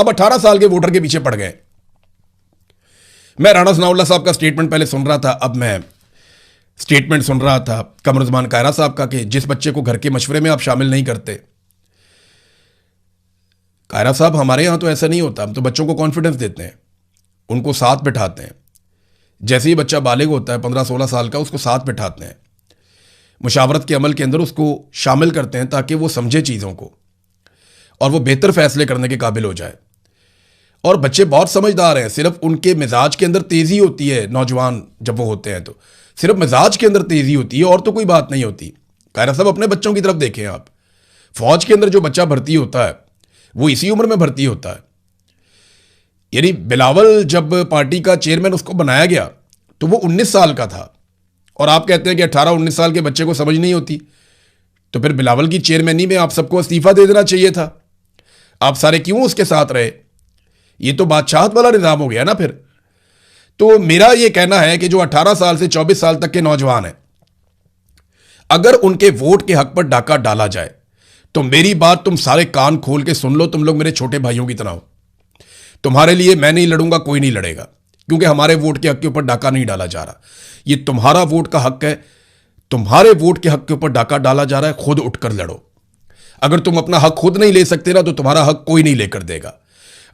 अब 18 साल के वोटर के पीछे पड़ गए। मैं राणा सनाउल्लाह साहब का स्टेटमेंट पहले सुन रहा था, अब मैं स्टेटमेंट सुन रहा था कमरुज़्ज़मान कायरा साहब का कि जिस बच्चे को घर के मशवरे में आप शामिल नहीं करते। कायरा साहब, हमारे यहाँ तो ऐसा नहीं होता, हम तो बच्चों को कॉन्फिडेंस देते हैं, उनको साथ बिठाते हैं। जैसे ही बच्चा बालिग होता है 15-16 साल का, उसको साथ बिठाते हैं, मुशावरत के अमल के अंदर उसको शामिल करते हैं ताकि वो समझे चीज़ों को और वो बेहतर फैसले करने के काबिल हो जाए। और बच्चे बहुत समझदार हैं, सिर्फ उनके मिजाज के अंदर तेज़ी होती है। नौजवान जब वो होते हैं तो सिर्फ मिजाज के अंदर तेज़ी होती है और तो कोई बात नहीं होती। कायरा साहब, अपने बच्चों की तरफ देखें आप। फौज के अंदर जो बच्चा भर्ती होता है वो इसी उम्र में भर्ती होता है। यानी बिलावल जब पार्टी का चेयरमैन उसको बनाया गया तो वो 19 साल का था, और आप कहते हैं कि 18-19 साल के बच्चे को समझ नहीं होती। तो फिर बिलावल की चेयरमैनी में आप सबको इस्तीफा दे देना चाहिए था। आप सारे क्यों उसके साथ रहे? ये तो बादशाहत वाला निज़ाम हो गया ना फिर। तो मेरा ये कहना है कि जो 18 साल से 24 साल तक के नौजवान हैं, अगर उनके वोट के हक पर डाका डाला जाए तो मेरी बात तुम सारे कान खोल के सुन लो। तुम लोग मेरे छोटे भाइयों की तरह हो। तुम्हारे लिए मैं नहीं लड़ूंगा, कोई नहीं लड़ेगा, क्योंकि हमारे वोट के हक के ऊपर डाका नहीं डाला जा रहा। ये तुम्हारा वोट का हक है, तुम्हारे वोट के हक के ऊपर डाका डाला जा रहा है। खुद उठकर लड़ो। अगर तुम अपना हक खुद नहीं ले सकते ना, तो तुम्हारा हक कोई नहीं लेकर देगा।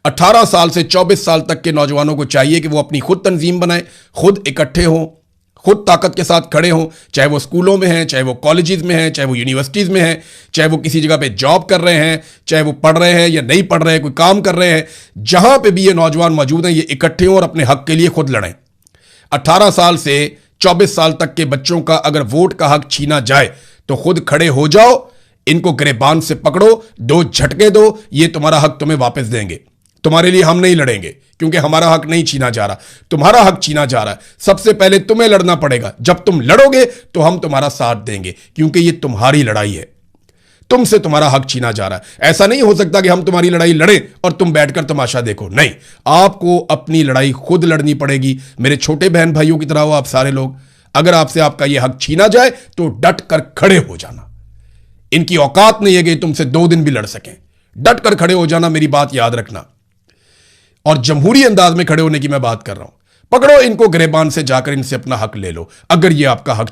18 साल से 24 साल तक के नौजवानों को चाहिए कि वो अपनी खुद तंजीम बनाएं, खुद इकट्ठे हों, खुद ताकत के साथ खड़े हों। चाहे वो स्कूलों में हैं, चाहे वो कॉलेजेस में हैं, चाहे वो यूनिवर्सिटीज़ में हैं, चाहे वो किसी जगह पे जॉब कर रहे हैं, चाहे वो पढ़ रहे हैं या नहीं पढ़ रहे हैं, कोई काम कर रहे हैं, जहां पे भी ये नौजवान मौजूद हैं, ये इकट्ठे हों और अपने हक के लिए खुद लड़ें। 18 साल से 24 साल तक के बच्चों का अगर वोट का हक छीना जाए तो खुद खड़े हो जाओ, इनको गिरबान से पकड़ो, 2 झटके दो, ये तुम्हारा हक तुम्हें वापस देंगे। तुम्हारे लिए हम नहीं लड़ेंगे, क्योंकि हमारा हक नहीं छीना जा रहा, तुम्हारा हक छीना जा रहा है। सबसे पहले तुम्हें लड़ना पड़ेगा। जब तुम लड़ोगे तो हम तुम्हारा साथ देंगे, क्योंकि ये तुम्हारी लड़ाई है, तुमसे तुम्हारा हक छीना जा रहा है। ऐसा नहीं हो सकता कि हम तुम्हारी लड़ाई लड़ें और तुम बैठकर तमाशा देखो। नहीं, आपको अपनी लड़ाई खुद लड़नी पड़ेगी। मेरे छोटे बहन भाइयों की तरह हो आप सारे लोग। अगर आपसे आपका यह हक छीना जाए तो डट कर खड़े हो जाना। इनकी औकात नहीं है कि तुमसे 2 दिन भी लड़ सकें। डट कर खड़े हो जाना, मेरी बात याद रखना। और जमहूरी अंदाज में खड़े होने की मैं बात कर रहा हूं। पकड़ो इनको गिरबान से, जाकर इनसे अपना हक ले लो, अगर ये आपका हक